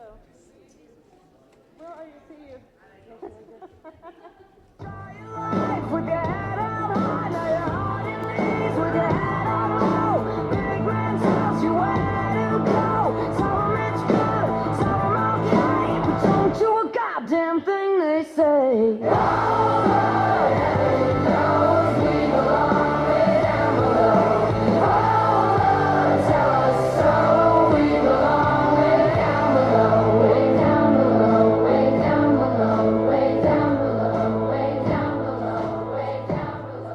Hello. Where are you? See you. With your head up high, now your heart in leaves. With your head up low, big man tells you where to go. Some it's good, some okay, but don't do a goddamn thing they say. All the heaven knows we belong way down below. All the tell us so, we belong way down below, way down below, way down below, way down below, way down below, way down below, way down below.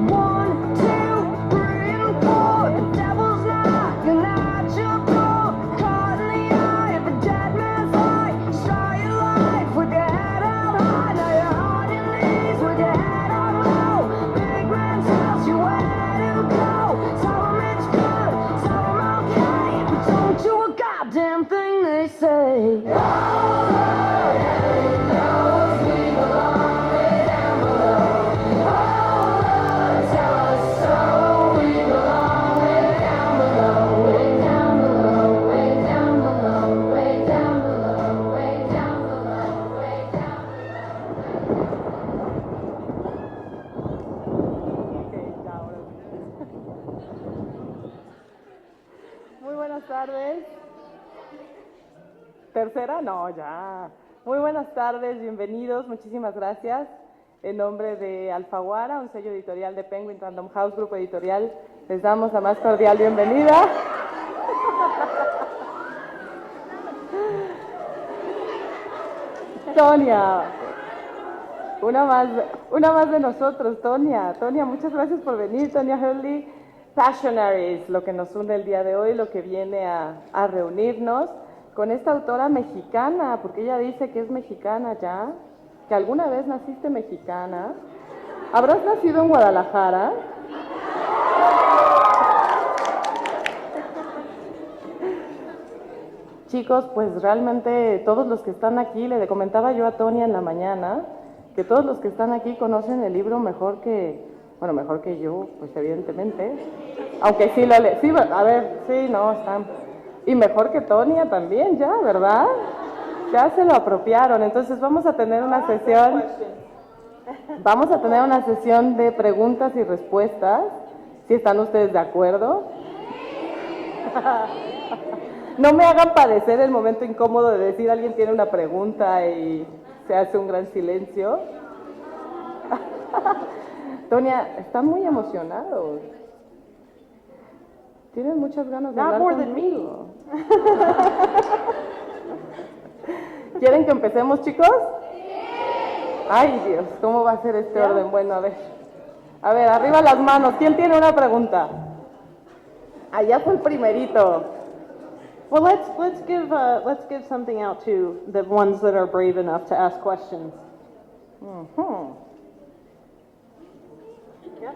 One, two, three, and four. The devil's knocking at your door. Caught in the eye of a dead man's light. Start your life with your head up high. Now your heart in leaves with your head up low. Big man tells you where to go. Tell 'em it's good, tell 'em okay, but don't do a goddamn thing they say. All the heaven knows we belong way down below. All the tell us so, we belong way down below, way down below, way down below, way down below, way down below, way down Ok, ya, ahora sí. Muy buenas tardes. ¿Tercera? No, ya. Muy buenas tardes, bienvenidos, muchísimas gracias. En nombre de Alfaguara, un sello editorial de Penguin Random House, grupo editorial, les damos la más cordial bienvenida. Tonya, una más de nosotros, Tonya. Tonya, muchas gracias por venir, Tonya Hurley. PASSIONARIES, lo que nos une el día de hoy, lo que viene a reunirnos con esta autora mexicana, porque ella dice que es mexicana ya, que alguna vez naciste mexicana. ¿Habrás nacido en Guadalajara? Chicos, pues realmente todos los que están aquí, le comentaba yo a Tonya en la mañana, que todos los que están aquí conocen el libro mejor que yo, pues evidentemente. Aunque sí lo sí, a ver, sí, no, están. Y mejor que Tonya también, ya, ¿verdad? Ya se lo apropiaron. Entonces vamos a tener una sesión. Vamos a tener una sesión de preguntas y respuestas. Si están ustedes de acuerdo. No me hagan padecer el momento incómodo de decir alguien tiene una pregunta y se hace un gran silencio. Tonya, están muy emocionados. Tienen muchas ganas de hablar conmigo. ¿Quieren que empecemos, chicos? Ay, Dios, ¿cómo va a ser este orden? Bueno, a ver, arriba las manos. ¿Quién tiene una pregunta? Allá fue el primerito. Well, let's give something out to the ones that are brave enough to ask questions. Mhm. Yeah.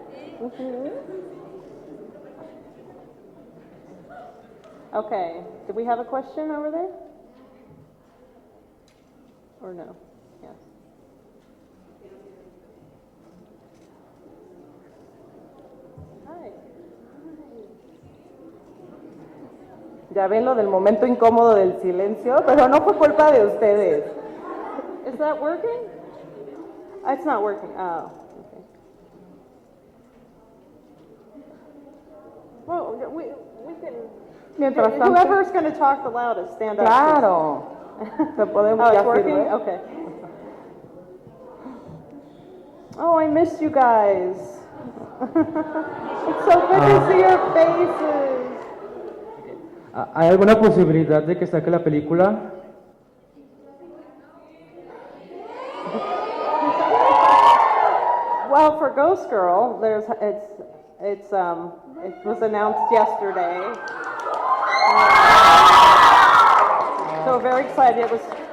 Okay. Do we have a question over there? Or no? Yes. Hi. Ya ven lo del momento incómodo del silencio, pero no fue culpa de ustedes. Is that working? It's not working. Oh. Okay. Well, we can. Mientras tanto, Whoever's going to talk the loudest, stand up. claro. Se podemos Oh, ya it's working? sirve. Okay. Oh, I missed you guys. It's so good to see your faces. ¿Hay alguna posibilidad de que saque la película? Well, for Ghost Girl, it was announced yesterday. So very excited.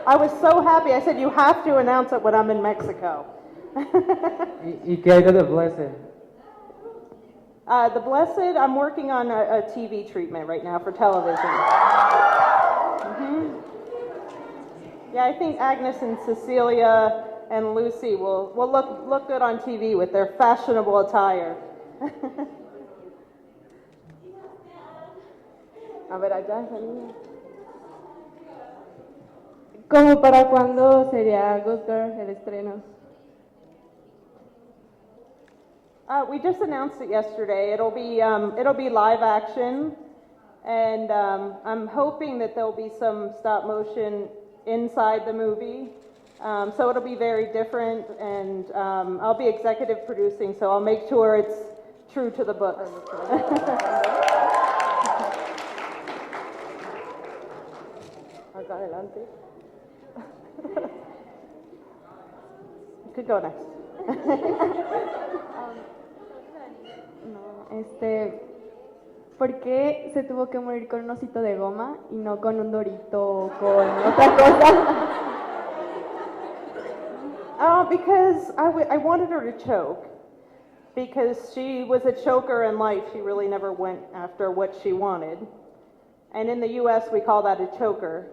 I was so happy. I said, you have to announce it when I'm in Mexico. ¿Y qué hay de The Blessed? The Blessed, I'm working on a TV treatment right now for television. Yeah, I think Agnes and Cecilia and Lucy will look good on TV with their fashionable attire. A ver, allá, Angelina. ¿Como para cuándo sería Good Girl el estreno? We just announced it yesterday. It'll be live action, and I'm hoping that there'll be some stop motion inside the movie. So it'll be very different, and I'll be executive producing, so I'll make sure it's true to the books. Acá adelante. You could go next. ¿Por qué se tuvo que morir con un osito de goma y no con un dorito o con otra cosa? Because I wanted her to choke. Because she was a choker in life. She really never went after what she wanted. And in the U.S., we call that a choker.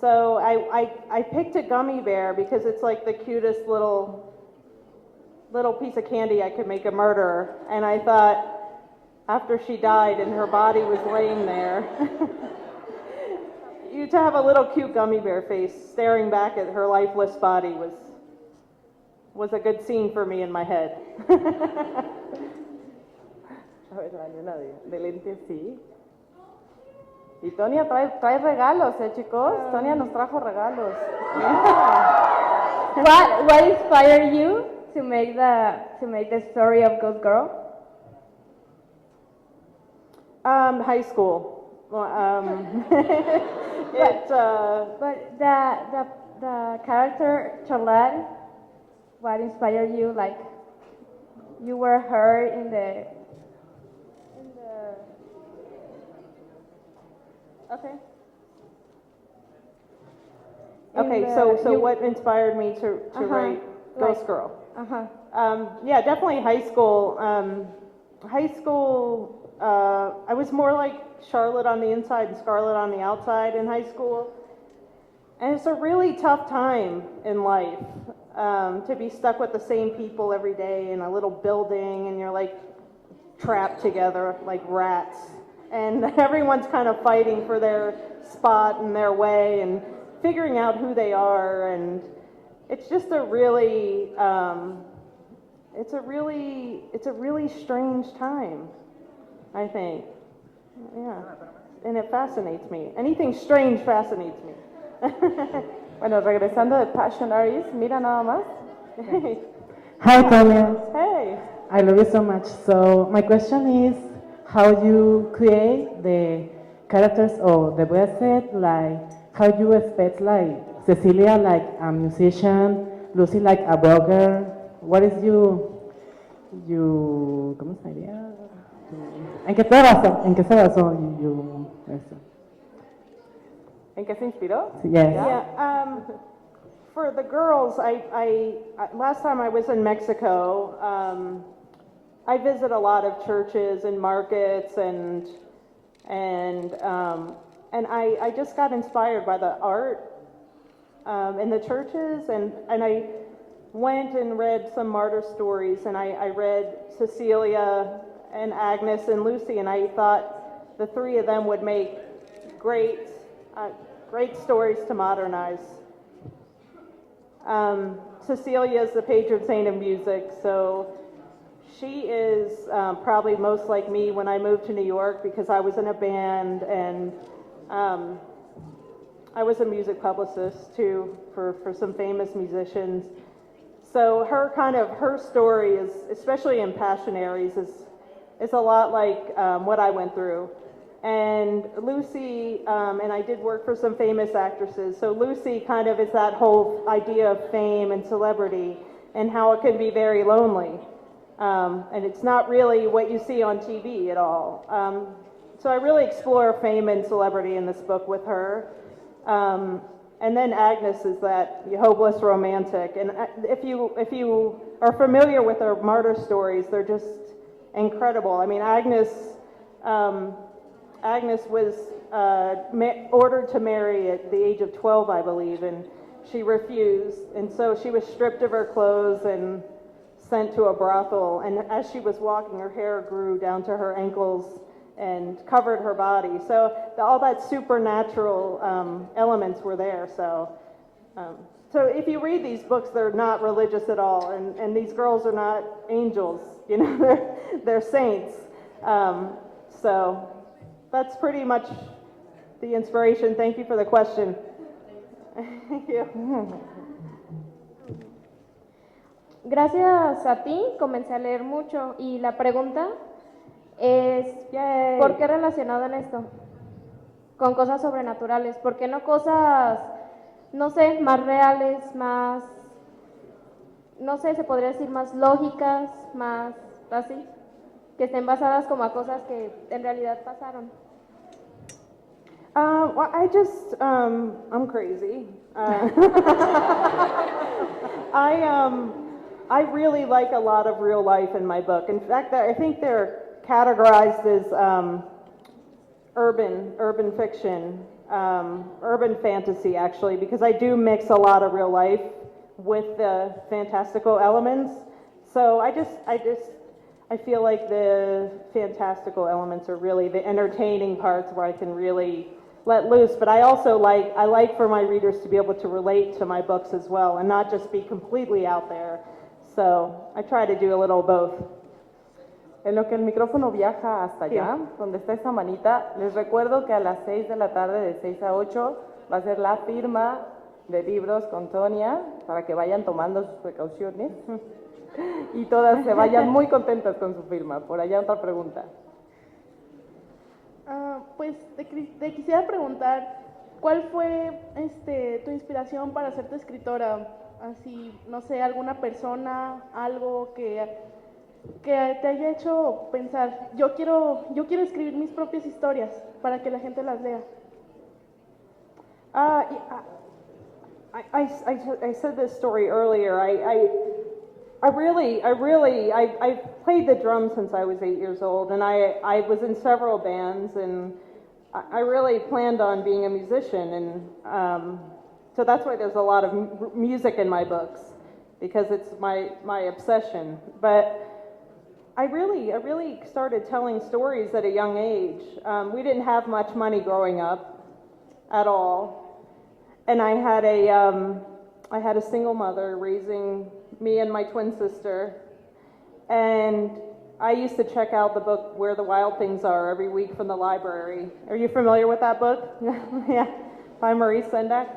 So I picked a gummy bear because it's like the cutest little piece of candy I could make a murderer. And I thought, after she died and her body was laying there, to have a little cute gummy bear face staring back at her lifeless body was a good scene for me in my head. A ver, la nena de lente, sí. Y Tonya trae regalos, chicos. Tonya nos trajo regalos. What inspired you to make the story of Good Girl? High school. But the character Charlotte, what inspired you? Like you were her in the. Okay. Okay, so what inspired me to write Ghost Girl? Yeah, definitely high school. I was more like Charlotte on the inside and Scarlett on the outside in high school. And it's a really tough time in life to be stuck with the same people every day in a little building and you're like trapped together like rats. And everyone's kind of fighting for their spot and their way and figuring out who they are. And it's just a really, it's a really strange time, I think. Yeah. And it fascinates me. Anything strange fascinates me. Bueno, regresando de Passionaries, mira nada más. Hi, Tonya. Hey. I love you so much. So my question is, how you create the characters of the Blessed, like how you expect like Cecilia like a musician, Lucy like a blogger. What is you ¿cómo se diría? ¿En qué se basó eso? ¿En qué se inspiró? Yes. Yeah. For the girls, I last time I was in Mexico, I visit a lot of churches and markets and I just got inspired by the art in the churches and I went and read some martyr stories and I read Cecilia and Agnes and Lucy and I thought the three of them would make great stories to modernize. Cecilia is the patron saint of music, so she is probably most like me when I moved to New York because I was in a band and I was a music publicist too for some famous musicians. So her story is, especially in Passionaries, is a lot like what I went through. And Lucy, and I did work for some famous actresses, so Lucy kind of is that whole idea of fame and celebrity and how it can be very lonely. And it's not really what you see on TV at all. So I really explore fame and celebrity in this book with her. And then Agnes is that hopeless romantic. And if you are familiar with her martyr stories, they're just incredible. I mean, Agnes was ordered to marry at the age of 12, I believe, and she refused, and so she was stripped of her clothes and sent to a brothel. And as she was walking, her hair grew down to her ankles and covered her body. So all that supernatural elements were there. So if you read these books, they're not religious at all, and these girls are not angels. You know, they're saints. So that's pretty much the inspiration. Thank you for the question. Thank you. Gracias a ti comencé a leer mucho y la pregunta es, Yay. ¿por qué relacionado en esto? Con cosas sobrenaturales, ¿por qué no cosas, no sé, más reales, más, no sé, se podría decir más lógicas, más así, que estén basadas como a cosas que en realidad pasaron? Well, I'm crazy. I really like a lot of real life in my book. In fact, I think they're categorized as urban fiction, urban fantasy, actually, because I do mix a lot of real life with the fantastical elements. So I feel like the fantastical elements are really the entertaining parts where I can really let loose. But I also like for my readers to be able to relate to my books as well and not just be completely out there. So I try to do a little both. En lo que el micrófono viaja hasta allá, donde está esa manita, les recuerdo que a las 6 de la tarde, de 6 a 8, va a ser la firma de libros con Tonya, para que vayan tomando sus precauciones y todas se vayan muy contentas con su firma. Por allá otra pregunta. Pues te quisiera preguntar, ¿cuál fue tu inspiración para hacerte escritora? Así, no sé, alguna persona, algo que te haya hecho pensar, yo quiero escribir mis propias historias para que la gente las lea. I said this story earlier. I've played the drums since I was 8 years old, and I was in several bands, and I really planned on being a musician, and so that's why there's a lot of music in my books, because it's my obsession. But I really started telling stories at a young age. We didn't have much money growing up at all, and I had a single mother raising me and my twin sister, and I used to check out the book Where the Wild Things Are every week from the library. Are you familiar with that book? Yeah, by Maurice Sendak.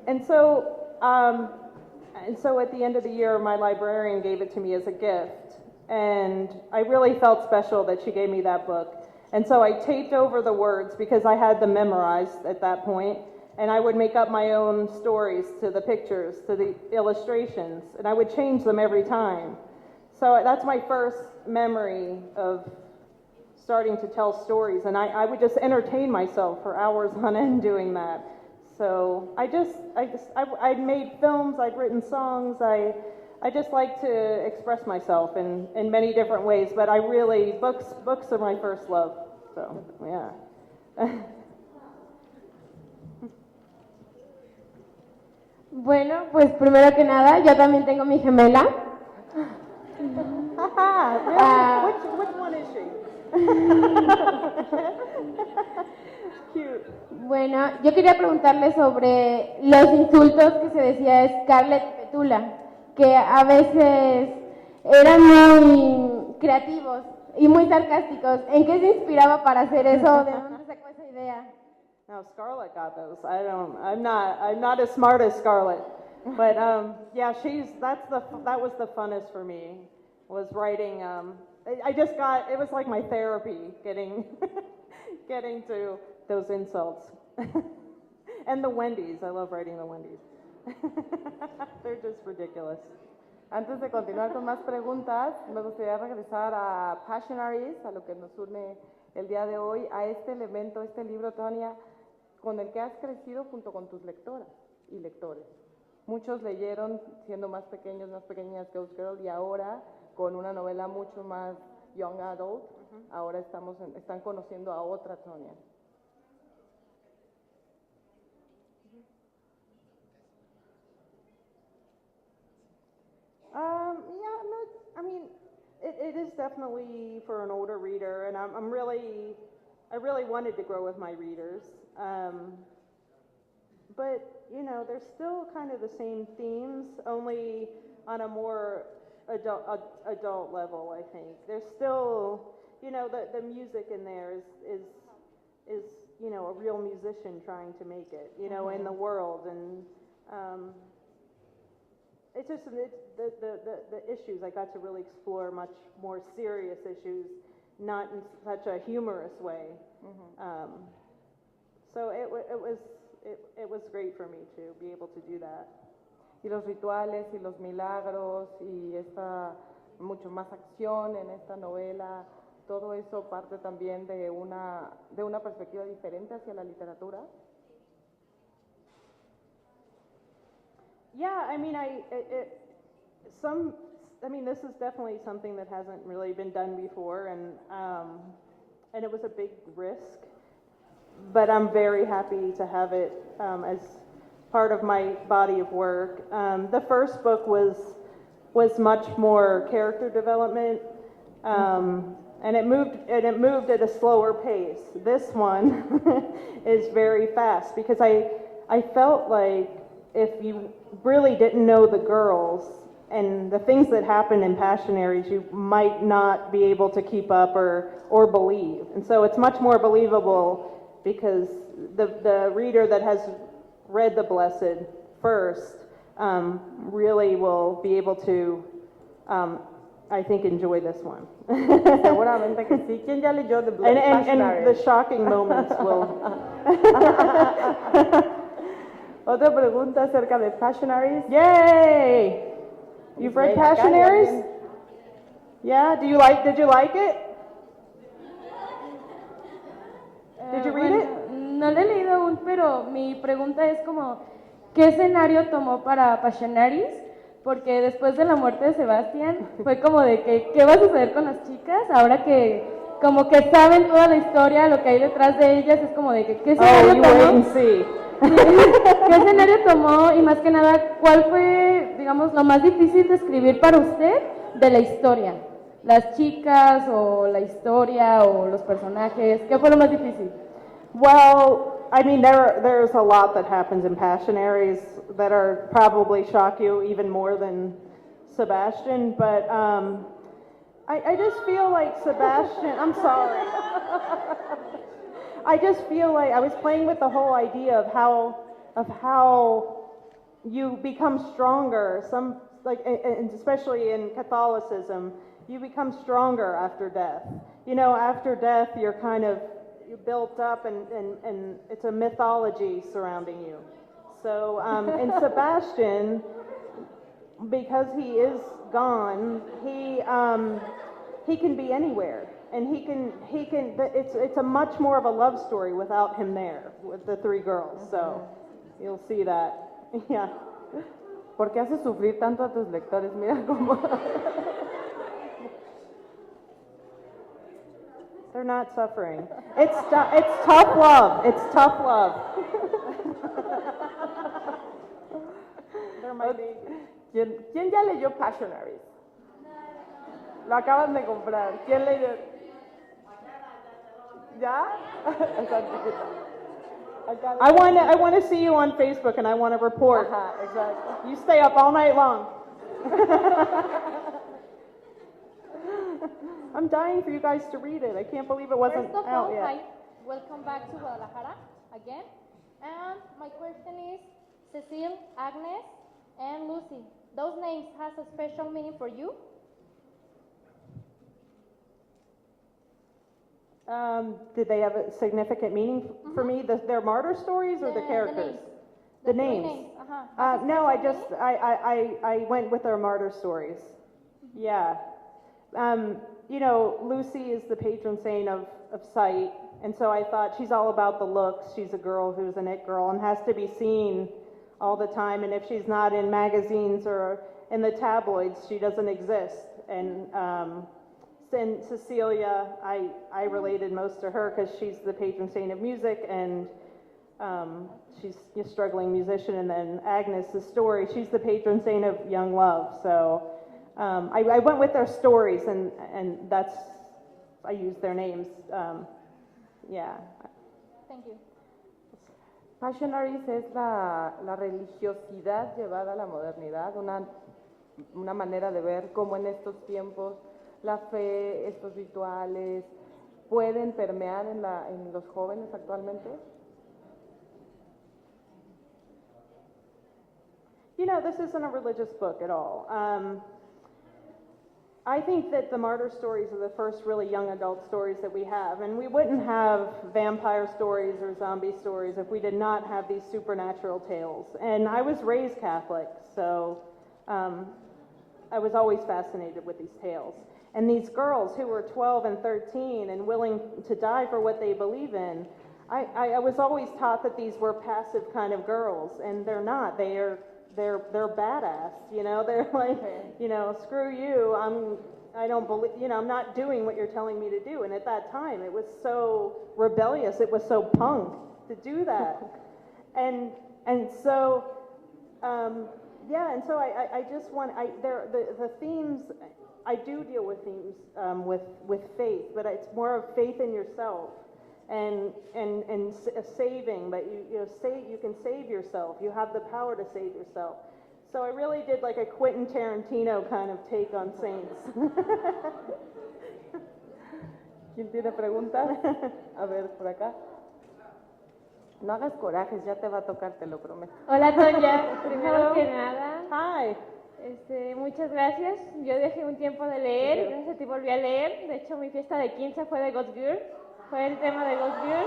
And so at the end of the year, my librarian gave it to me as a gift, and I really felt special that she gave me that book. And so I taped over the words because I had them memorized at that point, and I would make up my own stories to the pictures, to the illustrations, and I would change them every time. So that's my first memory of starting to tell stories, and I would just entertain myself for hours on end doing that. So I made films, I'd written songs, I just like to express myself in many different ways, but books are my first love, so yeah. Bueno, pues primero que nada, yo también tengo mi gemela. Which one is she? Cute. Bueno, yo quería preguntarle sobre los insultos que se decía Scarlett y Petula, que a veces eran muy creativos y muy sarcásticos. ¿En qué se inspiraba para hacer eso? ¿De dónde sacó esa idea? No, Scarlett got those. I'm not as smart as Scarlett, but yeah, that was the funnest for me, was writing. It was like my therapy, getting to those insults. And the Wendy's, I love writing the Wendy's. They're just ridiculous. Antes de continuar con más preguntas, me gustaría regresar a Passionaries, a lo que nos une el día de hoy, a este elemento, este libro, Tonya, con el que has crecido junto con tus lectoras y lectores. Muchos leyeron siendo más pequeños, más pequeñas, Ghost Girl, y ahora con una novela mucho más young adult, ahora están conociendo a otra Tonya. it is definitely for an older reader, and I really wanted to grow with my readers. But, you know, they're still kind of the same themes, only on a more adult level, I think. There's still, you know, the music in there is you know, a real musician trying to make it, you know, in the world. And it's just the issues. I got to really explore much more serious issues, not in such a humorous way. So it was great for me to be able to do that. Y los rituales y los milagros y esta mucho más acción en esta novela, todo eso parte también de una perspectiva diferente hacia la literatura. Yeah, I mean, this is definitely something that hasn't really been done before, and it was a big risk, but I'm very happy to have it as part of my body of work. The first book was much more character development, and it moved at a slower pace. This one is very fast because I felt like if you really didn't know the girls and the things that happen in Passionaries, you might not be able to keep up or believe. And so it's much more believable because the reader that has read The Blessed first really will be able to, I think, enjoy this one. Seguramente que sí. ¿Quién ya leyó The Blessed? And the shocking moments will... Otra pregunta acerca de Passionaries. Yay! You've read Passionaries? Yeah, did you like it? Did you read it? No lo he leído aún, pero mi pregunta es como, ¿qué escenario tomó para Passionaries? Porque después de la muerte de Sebastián, fue como de que, ¿qué va a suceder con las chicas? Ahora que como que saben toda la historia, lo que hay detrás de ellas, es como de que, ¿qué escenario tomó? Wait and see. ¿Qué escenario tomó? Y más que nada, ¿cuál fue, digamos, lo más difícil de escribir para usted de la historia? ¿Las chicas o la historia o los personajes? ¿Qué fue lo más difícil? Well, I mean, there's a lot that happens in Passionaries that are probably shock you even more than Sebastian, but I just feel like Sebastian, I'm sorry. I just feel like I was playing with the whole idea of how you become stronger. Some, like, and especially in Catholicism, you become stronger after death. You know, after death, you're built up, and it's a mythology surrounding you. So in Sebastian, because he is gone, he can be anywhere. And he can. It's a much more of a love story without him there with the three girls. So you'll see that. Yeah. ¿Por qué haces sufrir tanto a tus lectores? Mira cómo. They're not suffering. It's tough love. It's tough love. There might be. ¿Quién ya leyó Passionaries? Lo acaban de comprar. ¿Quién leyó? ¿Ya? I want to see you on Facebook, and I want to report. Ajá, exacto. You stay up all night long. I'm dying for you guys to read it. I can't believe it wasn't First of out all, yet. hi, welcome back to Guadalajara again. And my question is, Cecilia, Agnes, and Lucy, those names has a special meaning for you? Did they have a significant meaning for me? Their martyr stories or the characters? The names. No, I went with their martyr stories. Yeah. You know, Lucy is the patron saint of sight, and so I thought she's all about the looks. She's a girl who's an it girl and has to be seen all the time, and if she's not in magazines or in the tabloids, she doesn't exist. And Cecilia, I related most to her because she's the patron saint of music, and she's a struggling musician. And then Agnes, the story, she's the patron saint of young love. So I went with their stories, and that's, I used their names. Yeah. Thank you. Passionaries es la religiosidad llevada a la modernidad, una manera de ver cómo en estos tiempos la fe, estos rituales, pueden permear en los jóvenes actualmente. You know, this isn't a religious book at all. I think that the martyr stories are the first really young adult stories that we have, and we wouldn't have vampire stories or zombie stories if we did not have these supernatural tales. And I was raised Catholic, so I was always fascinated with these tales. And these girls who were 12 and 13 and willing to die for what they believe in, I was always taught that these were passive kind of girls, and they're not. They're badass, you know. They're like, you know, screw you. I don't believe, you know, I'm not doing what you're telling me to do. And at that time, it was so rebellious. It was so punk to do that. And so, yeah. And so I just want the themes. I do deal with themes with faith, but it's more of faith in yourself. And saving, but you can save yourself. You have the power to save yourself. So I really did like a Quentin Tarantino kind of take on saints. ¿Quién tiene preguntas? A ver, por acá. No hagas corajes, ya te va a tocar, te lo prometo. Hola, Tonya. Primero que nada, Hi. muchas gracias. Yo dejé un tiempo de leer y gracias a ti volví a leer. De hecho, mi fiesta de 15 fue de Ghost Girl. Fue el tema de Ghost Girl.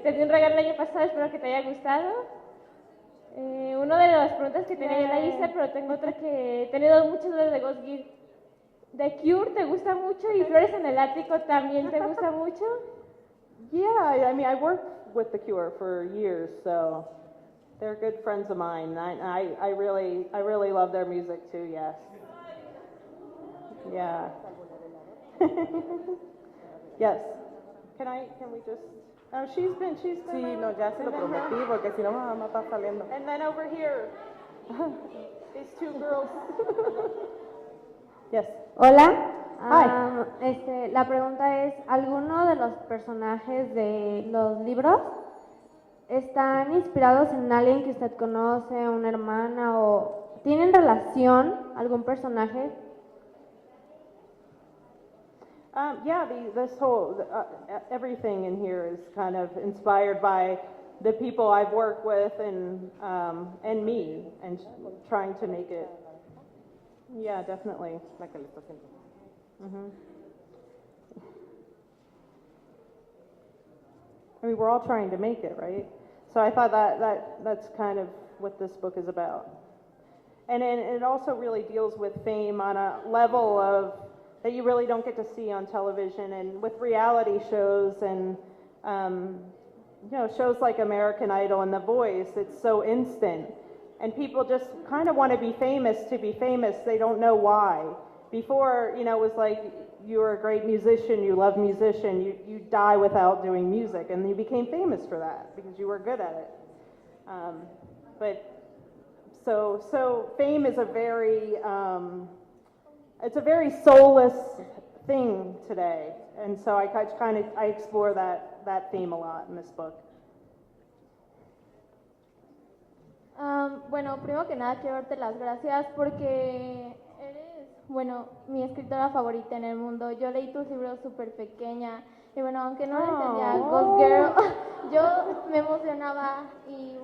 Te di un regalo el año pasado, espero que te haya gustado. Una de las preguntas que tenía ya la hice, pero tengo otra que he tenido muchas dudas de Ghost Girl. The Cure te gusta mucho y Flores en el Ático también te gusta mucho. Yeah, I mean, I worked with The Cure for years, so they're good friends of mine. I really love their music too. Yes. Yeah. Yes. Can we just? Oh, she's been. Sí, no, ya se lo prometí, porque si no me va a estar saliendo. And then over here, these two girls. Yes. Hola. Hi. La pregunta es, ¿alguno de los personajes de los libros están inspirados en alguien que usted conoce, una hermana, o tienen relación algún personaje? Yeah, this whole, everything in here is kind of inspired by the people I've worked with and me, and trying to make it. Yeah, definitely. I mean, we're all trying to make it, right? So I thought that's kind of what this book is about. And it also really deals with fame on a level of that you really don't get to see on television, and with reality shows and shows like American Idol and The Voice, it's so instant, and people just kind of want to be famous to be famous. They don't know why. Before, it was like you were a great musician, you love musician, you die without doing music, and you became famous for that because you were good at it. So fame is a very it's a very soulless thing today, and so I explore that theme a lot in this book. Bueno, primero que nada quiero darte las gracias porque eres, mi escritora favorita en el mundo. Yo leí tus libros súper pequeña y aunque no entendía Ghost Girl, yo me emocionaba y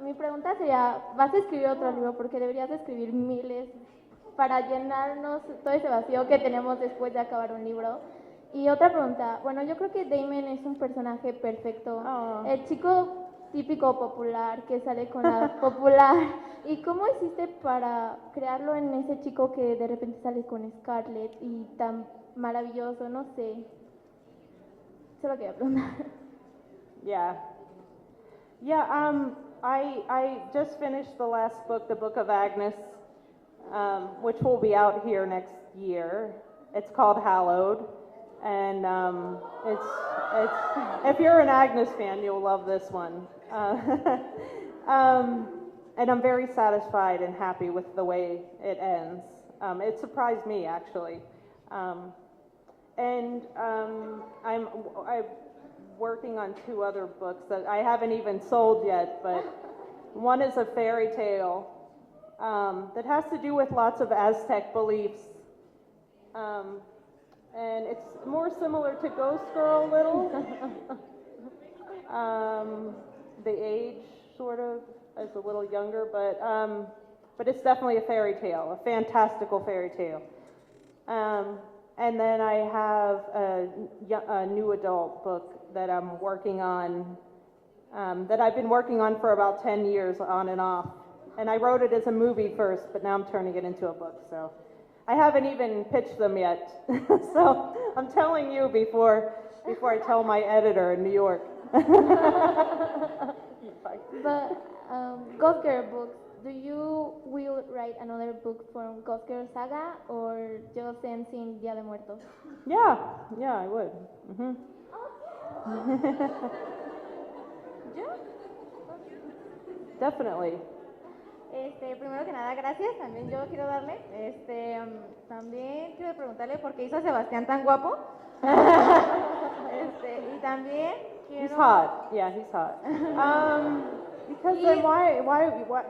mi pregunta sería, ¿vas a escribir otro libro? Porque deberías de escribir miles para llenarnos todo ese vacío que tenemos después de acabar un libro. Y otra pregunta, yo creo que Damon es un personaje perfecto, el chico típico popular que sale con la popular. ¿Y cómo hiciste para crearlo en ese chico que de repente sale con Scarlett y tan maravilloso? No sé. Solo quería preguntar. Yeah. I just finished the last book, the Book of Agnes, which will be out here next year. It's called Hallowed, and it's if you're an Agnes fan, you'll love this one. and I'm very satisfied and happy with the way it ends. It surprised me, actually. I'm working on 2 other books that I haven't even sold yet, but one is a fairy tale that has to do with lots of Aztec beliefs. And it's more similar to Ghost Girl a little. The age sort of is a little younger, but it's definitely a fairy tale, a fantastical fairy tale. And then I have a new adult book that I'm working on, that I've been working on for about 10 years on and off. And I wrote it as a movie first, but now I'm turning it into a book, so I haven't even pitched them yet. So I'm telling you before I tell my editor in New York. But Ghost Girl books, do you will write another book from Ghost Girl saga or just end in Día de Muertos? Yeah, I would. Mm-hmm. Definitely. Primero que nada, gracias. También yo quiero darle. También quiero preguntarle por qué hizo a Sebastián tan guapo. Y también quiero. He's hot. Yeah, he's hot. Because then why,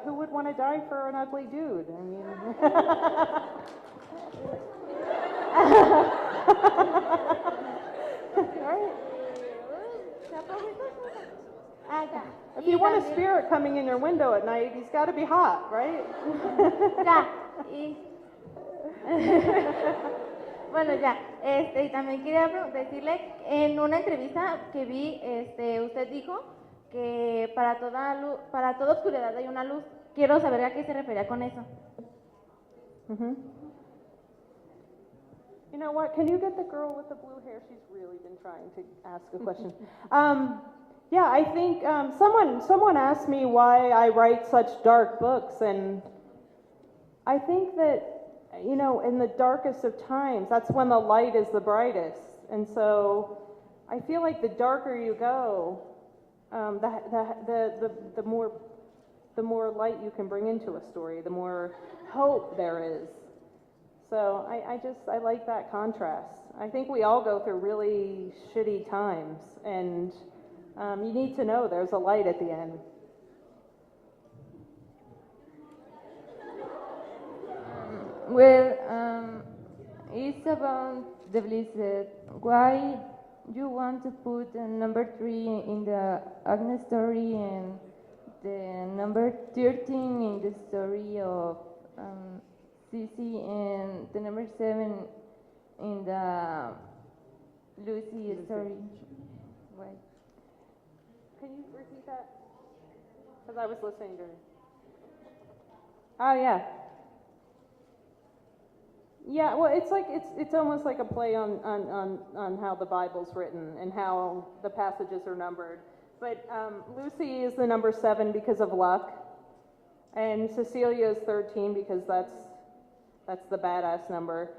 who would want to die for an ugly dude? I mean. Right? If you want a spirit coming in your window at night, he's got to be hot, right? Ya. Bueno, ya. Y también quería decirle, en una entrevista que vi, usted dijo que para toda oscuridad hay una luz. Quiero saber a qué se refería con eso. Mm-hmm. You know what? Can you get the girl with the blue hair? She's really been trying to ask a question. Yeah, I think someone asked me why I write such dark books, and I think that, you know, in the darkest of times, that's when the light is the brightest. And so I feel like the darker you go, the more light you can bring into a story, the more hope there is. So I like that contrast. I think we all go through really shitty times, and you need to know there's a light at the end. It's about the blizzard. Why you want to put number 3 in the Agnes story and the number 13 in the story of Cici and the number 7 in the Lucy story? Why? Can you repeat that? Because I was listening to her. Oh, yeah. Yeah, well, it's almost like a play on how the Bible's written and how the passages are numbered. But Lucy is the number 7 because of luck, and Cecilia is 13 because that's the badass number,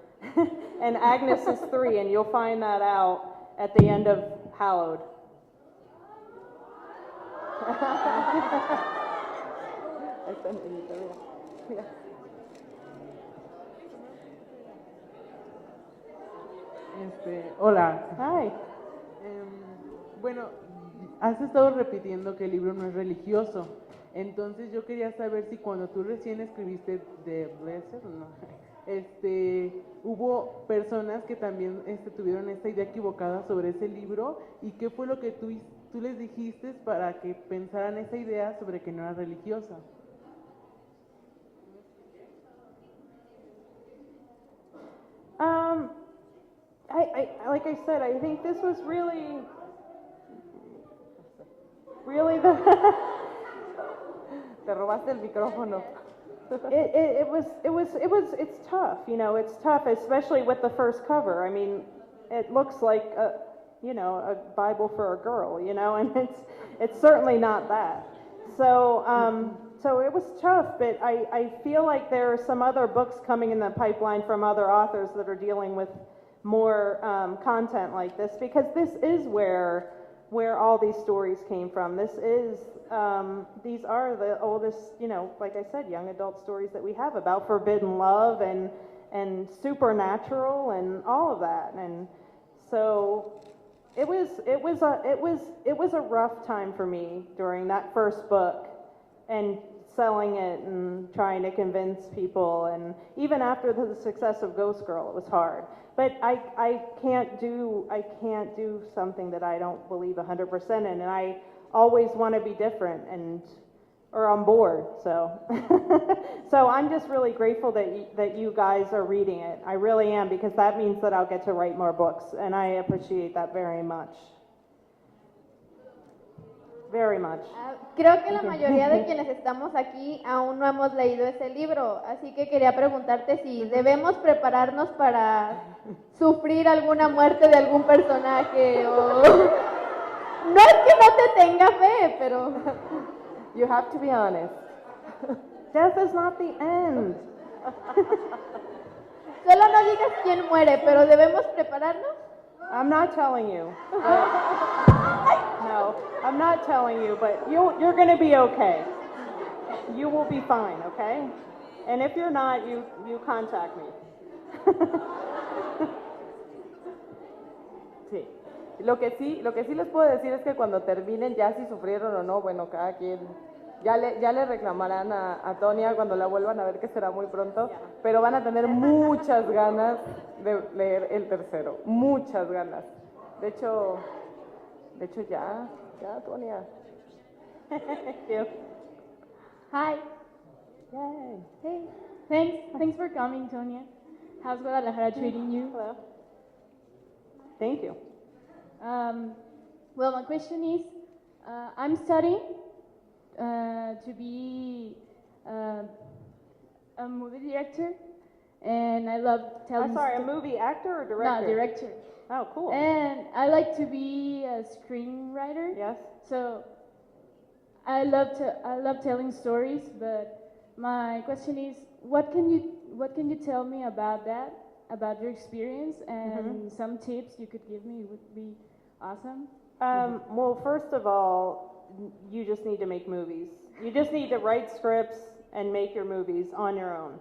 and Agnes is 3, and you'll find that out at the end of Hallowed. Hola. Hi. Bueno, has estado repitiendo que el libro no es religioso. Entonces yo quería saber si cuando tú recién escribiste The Blessed, no, hubo personas que también tuvieron esta idea equivocada sobre ese libro, y qué fue lo que tú les dijiste para que pensaran esa idea sobre que no era religiosa. Like I said, I think this was really Te robaste el micrófono. It's tough, you know, it's tough, especially with the first cover. I mean, it looks like a Bible for a girl, you know, and it's certainly not that. So it was tough, but I feel like there are some other books coming in the pipeline from other authors that are dealing with more content like this, because this is where where all these stories came from. These are the oldest, like I said, young adult stories that we have about forbidden love and supernatural and all of that. And so it was a rough time for me during that first book and selling it and trying to convince people, and even after the success of Ghost Girl, it was hard. But I can't do something that I don't believe 100% in, and I always want to be different or on board. So so I'm just really grateful that you guys are reading it. I really am, because that means that I'll get to write more books, and I appreciate that very much. Very much. Creo que la mayoría de quienes estamos aquí aún no hemos leído ese libro, así que quería preguntarte si debemos prepararnos para sufrir alguna muerte de algún personaje o... No es que no te tenga fe, pero... You have to be honest. Death is not the end. Solo no digas quién muere, pero debemos prepararnos. I'm not telling you. No, I'm not telling you, but you're going to be okay. You will be fine, okay? And if you're not, you contact me. Sí. Lo que sí les puedo decir es que cuando terminen, ya si sufrieron o no, bueno, cada quien, ya le reclamarán a Tonya cuando la vuelvan a ver, que será muy pronto, pero van a tener muchas ganas de leer el tercero, muchas ganas. De hecho ya, Tonya. Thank you. Hi. Yay. Hey. Thanks for coming, Tonya. How's Guadalajara treating you? Hello. Thank you. Well, my question is, I'm studying to be a movie director, and I love telling... I'm sorry, a movie actor or director? No, director. Oh, cool. And I like to be a screenwriter. Yes. So I love telling stories, but my question is, what can you tell me about that, about your experience, and some tips you could give me would be awesome. Well, first of all, you just need to make movies. You just need to write scripts and make your movies on your own.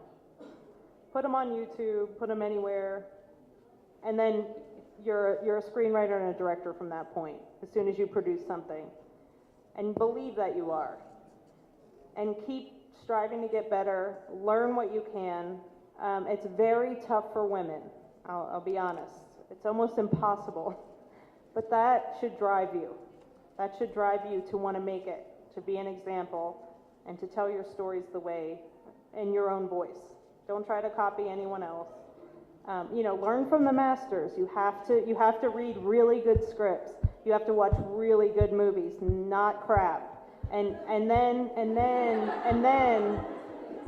Put them on YouTube, put them anywhere, and then you're a screenwriter and a director from that point, as soon as you produce something. And believe that you are. And keep striving to get better, learn what you can. It's very tough for women, I'll be honest. It's almost impossible. But that should drive you. That should drive you to want to make it, to be an example, and to tell your stories the way, in your own voice. Don't try to copy anyone else. Learn from the masters. You have to read really good scripts. You have to watch really good movies, not crap. And then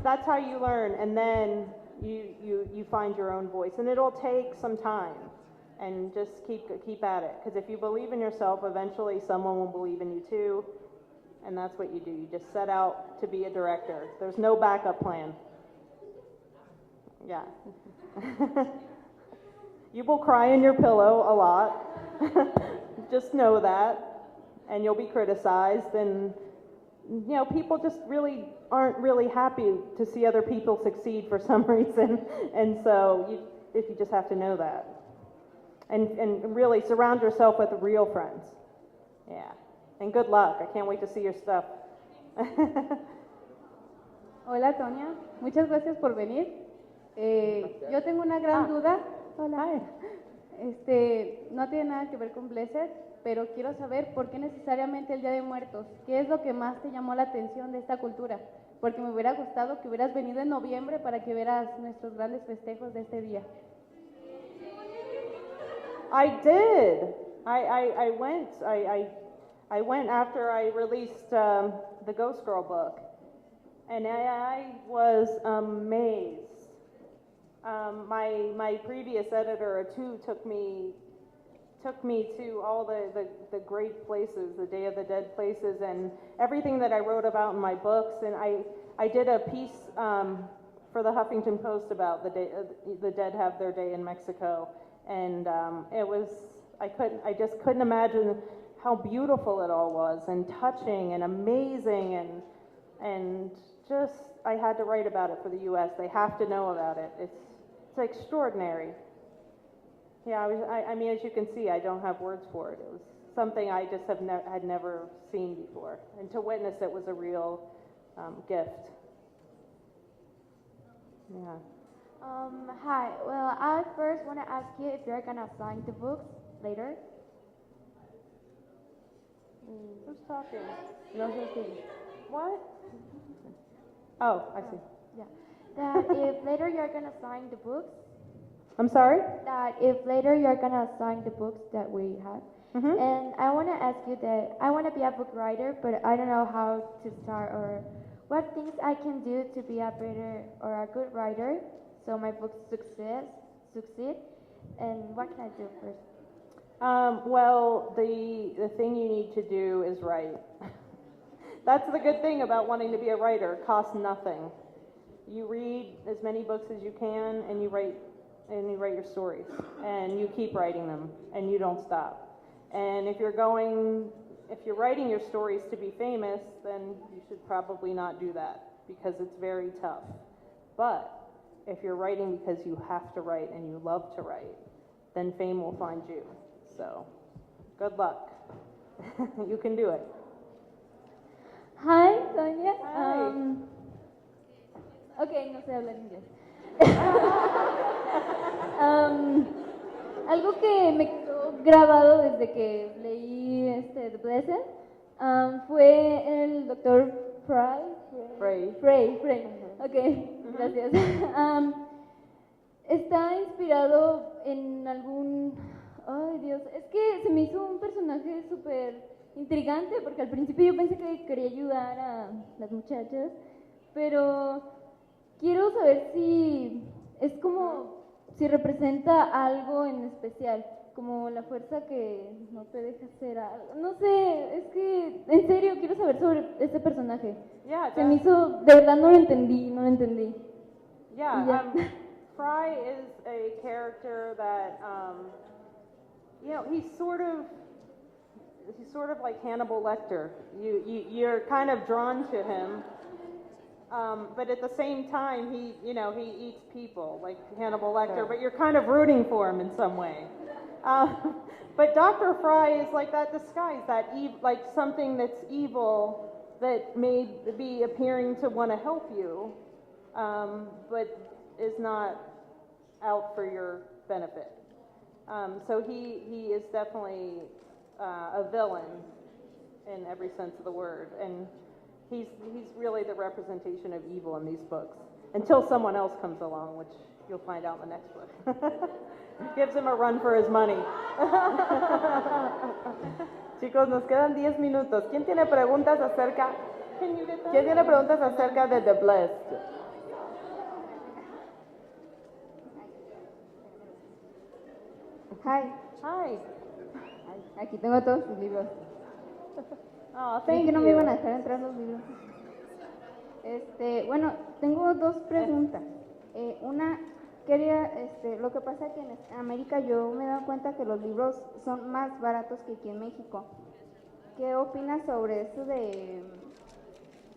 that's how you learn. And then you find your own voice. And it'll take some time. And just keep at it. Because if you believe in yourself, eventually someone will believe in you too. And that's what you do. You just set out to be a director. There's no backup plan. Yeah. You will cry in your pillow a lot. Just know that. And you'll be criticized. And, people just aren't really happy to see other people succeed for some reason. And so you just have to know that. And really surround yourself with real friends. Yeah. And good luck. I can't wait to see your stuff. Hola, Tonya. Muchas gracias por venir. Yo tengo una gran duda. Hola. No tiene nada que ver con Blessed, pero quiero saber por qué necesariamente el Día de Muertos. ¿Qué es lo que más te llamó la atención de esta cultura? Porque me hubiera gustado que hubieras venido en noviembre para que vieras nuestros grandes festejos de este día. I did. I went after I released the Ghost Girl book, and I was amazed. My previous editor, too, took me to all the great places, the Day of the Dead places, and everything that I wrote about in my books. And I did a piece for the Huffington Post about the dead have their day in Mexico. And I just couldn't imagine how beautiful it all was, and touching and amazing, and just, I had to write about it for the U.S. They have to know about it. It's extraordinary. Yeah, I mean, as you can see, I don't have words for it. It was something I just had never seen before, and to witness it was a real gift. Yeah. Hi. Well, I first want to ask you if you're gonna sign the books later. Who's talking? No sé si. What? Oh, I see. Yeah. That if later you're gonna sign the books. I'm sorry? That if later you're gonna sign the books that we have. Mm-hmm. And I want to ask you that I want to be a book writer, but I don't know how to start or what things I can do to be a better or a good writer so my books succeed. And what can I do first? Well, the thing you need to do is write. That's the good thing about wanting to be a writer. It costs nothing. You read as many books as you can, and you write your stories, and you keep writing them, and you don't stop. And if you're writing your stories to be famous, then you should probably not do that because it's very tough. But if you're writing because you have to write and you love to write, then fame will find you. So, good luck. You can do it. Hi, Tonya. Hi. Ok, no sé hablar inglés. Algo que me quedó grabado desde que leí The Blessed fue el doctor Frey. Ok, gracias. Está inspirado en algún... Ay, Dios, es que se me hizo un personaje súper intrigante porque al principio yo pensé que quería ayudar a las muchachas, pero quiero saber si es como si representa algo en especial, como la fuerza que no te deja hacer algo. No sé, es que en serio quiero saber sobre este personaje. Yeah, Se me hizo, de verdad no lo entendí. Yeah, Frey is a character that, he's sort of like Hannibal Lecter. You're kind of drawn to him, but at the same time, he eats people like Hannibal Lecter. But you're kind of rooting for him in some way. But Dr. Frey is like that disguise, like something that's evil that may be appearing to want to help you, but is not out for your benefit. So he is definitely a villain in every sense of the word, and he's really the representation of evil in these books, until someone else comes along, which you'll find out in the next book. Gives him a run for his money. Chicos, nos quedan 10 minutos. ¿Quién tiene preguntas acerca de The Blessed? Hi. Hi. Aquí tengo todos sus libros. Oh, Creí thank que no me you. iban a dejar entrar los libros. Bueno, tengo dos preguntas. Una, lo que pasa es que en América yo me he dado cuenta que los libros son más baratos que aquí en México. ¿Qué opinas sobre eso de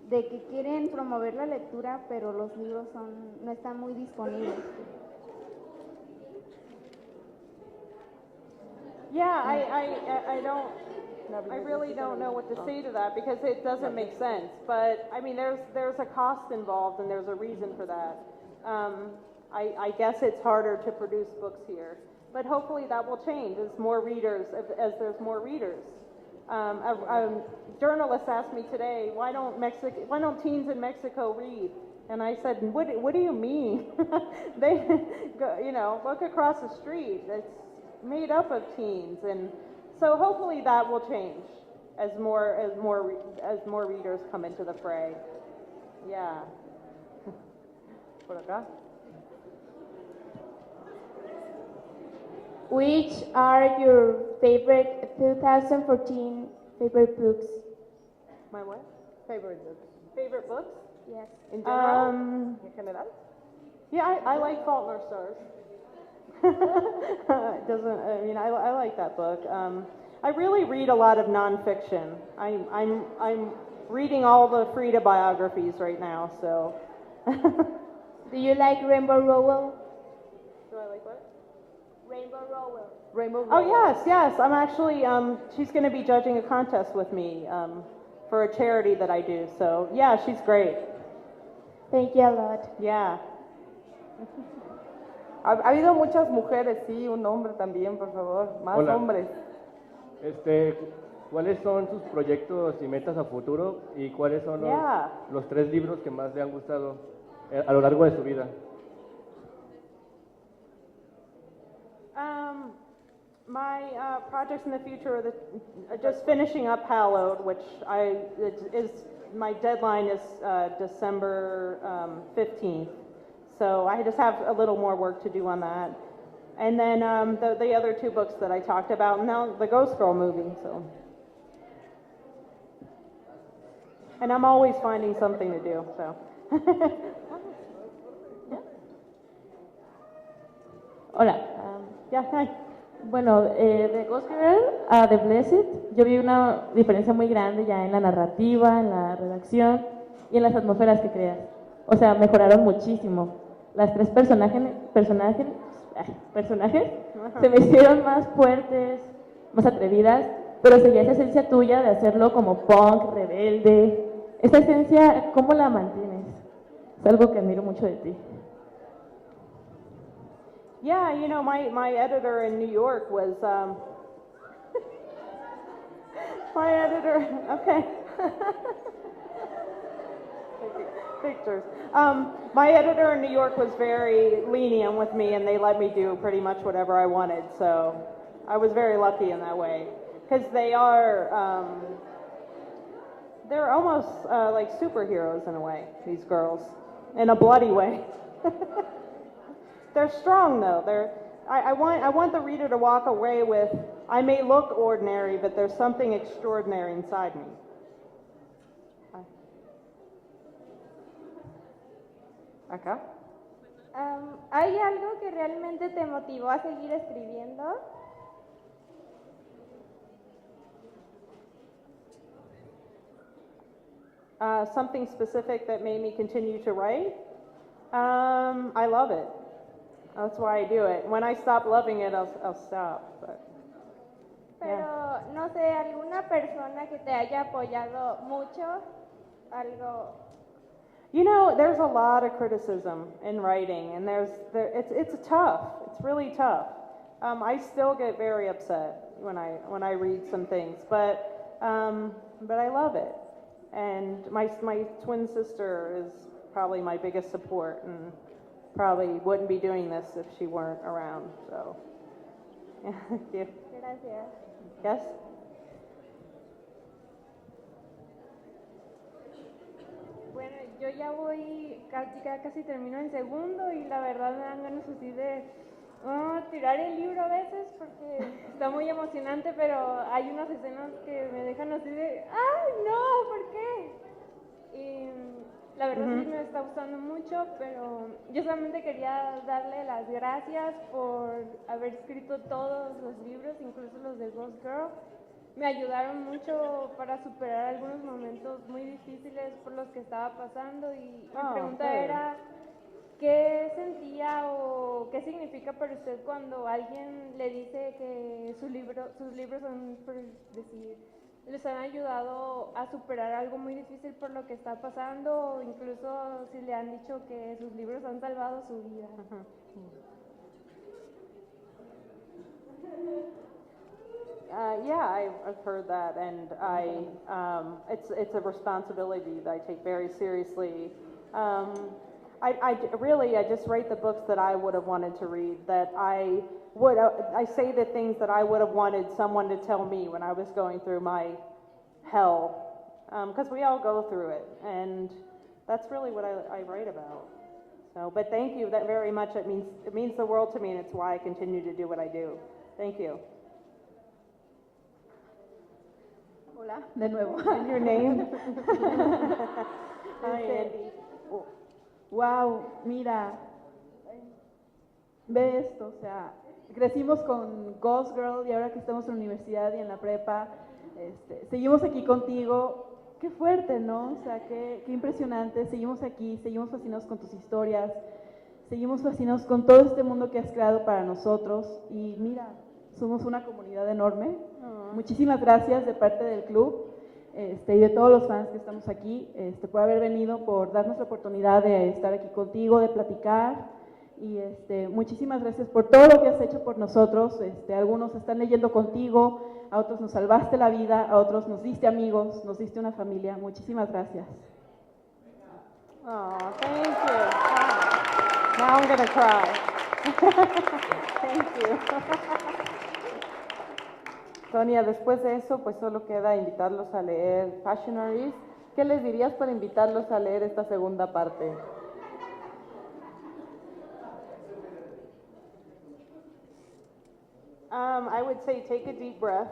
que quieren promover la lectura, pero los libros no están muy disponibles? Yeah, I really don't know what to say to that because it doesn't make sense. But I mean, there's a cost involved and there's a reason for that. I guess it's harder to produce books here, but hopefully that will change as there's more readers. A journalist asked me today, why don't teens in Mexico read? And I said, what do you mean? They go, look across the street. It's made up of teens, and so hopefully that will change as more readers come into the fray. Yeah. Por acá. Which are your favorite 2014 favorite books? My what? Favorite books? Yes. In general? In general? Yeah, I like Fault in Our Stars. I like that book. I really read a lot of nonfiction. I'm reading all the Frida biographies right now, so. Do you like Rainbow Rowell? Do I like what? Rainbow Rowell. Rainbow Oh, Roll. yes. I'm actually, she's going to be judging a contest with me for a charity that I do. So, yeah, she's great. Thank you a lot. Yeah. Ha habido muchas mujeres, sí, un hombre también, por favor, más Hola. hombres. ¿Cuáles son sus proyectos y metas a futuro y cuáles son los 3 libros que más le han gustado a lo largo de su vida? My projects in the future are just finishing up Hallowed, which my deadline is December 15th. So I just have a little more work to do on that. And then the other 2 books that I talked about, and now the Ghost Girl movie. So, and I'm always finding something to do. So. Hola. Hi. Bueno, de Ghost Girl a The Blessed, yo vi una diferencia muy grande ya en la narrativa, en la redacción y en las atmósferas que creas. O sea, mejoraron muchísimo. Las 3 personajes se me hicieron más fuertes, más atrevidas, pero seguía esa esencia tuya de hacerlo como punk, rebelde. Esa esencia, ¿cómo la mantienes? Es algo que admiro mucho de ti. Yeah, you know, my editor in New York was, my editor, okay. Pictures. My editor in New York was very lenient with me, and they let me do pretty much whatever I wanted, so I was very lucky in that way. Because they're almost like superheroes in a way, these girls, in a bloody way. They're strong though. I want the reader to walk away with, I may look ordinary, but there's something extraordinary inside me. Acá. ¿Hay algo que realmente te motivó a seguir escribiendo? Something specific that made me continue to write? I love it. That's why I do it. When I stop loving it, I'll stop. But, Pero, no sé, alguna persona que te haya apoyado mucho, algo. You know, there's a lot of criticism in writing, and it's tough. It's really tough. I still get very upset when I read some things, but I love it. And my twin sister is probably my biggest support, and probably wouldn't be doing this if she weren't around. So, yeah, thank you. Gracias. Yes. Bueno, yo ya voy, casi termino en segundo y la verdad me dan ganas así de tirar el libro a veces porque está muy emocionante, pero hay unas escenas que me dejan así de, ¡ay, no! ¿Por qué? Y la verdad sí me está gustando mucho, pero yo solamente quería darle las gracias por haber escrito todos los libros, incluso los de Ghost Girl. Me ayudaron mucho para superar algunos momentos muy difíciles por los que estaba pasando y mi pregunta era, ¿qué sentía o qué significa para usted cuando alguien le dice que sus libros son, por decir, les han ayudado a superar algo muy difícil por lo que está pasando, o incluso si le han dicho que sus libros han salvado su vida? Yeah, I've heard that, and it's a responsibility that I take very seriously. I just write the books that I would have wanted to read, that I say the things that I would have wanted someone to tell me when I was going through my hell, because we all go through it, and that's really what I write about. So, but thank you that very much. It means the world to me, and it's why I continue to do what I do. Thank you. Hola, de nuevo. And your name? Hi, Andy. Wow, mira, ve esto, o sea, crecimos con Ghost Girl y ahora que estamos en la universidad y en la prepa, seguimos aquí contigo. Qué fuerte, ¿no? O sea, qué impresionante. Seguimos aquí, seguimos fascinados con tus historias, seguimos fascinados con todo este mundo que has creado para nosotros. Y mira, somos una comunidad enorme. Muchísimas gracias de parte del club y de todos los fans que estamos aquí por haber venido, por darnos la oportunidad de estar aquí contigo, de platicar. Y muchísimas gracias por todo lo que has hecho por nosotros. Algunos están leyendo contigo, a otros nos salvaste la vida, a otros nos diste amigos, nos diste una familia. Muchísimas gracias. Oh, thank you. Wow. Now I'm going to cry. Thank you. Tonya, después de eso, pues solo queda invitarlos a leer Passionaries. ¿Qué les dirías para invitarlos a leer esta segunda parte? I would say take a deep breath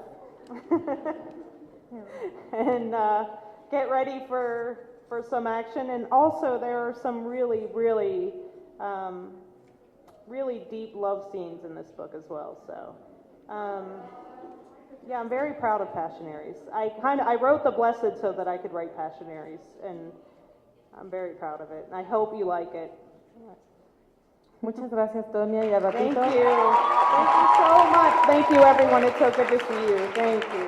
and get ready for some action. And also there are some really deep love scenes in this book as well. So yeah, I'm very proud of Passionaries. I wrote The Blessed so that I could write Passionaries, and I'm very proud of it. And I hope you like it. Muchas gracias, Tonya, y a ratito. Thank you. Thank you so much. Thank you, everyone. It's so good to see you. Thank you.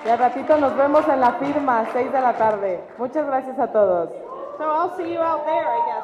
Y a ratito nos vemos en la firma, 6 de la tarde. Muchas gracias a todos. So I'll see you out there, I guess.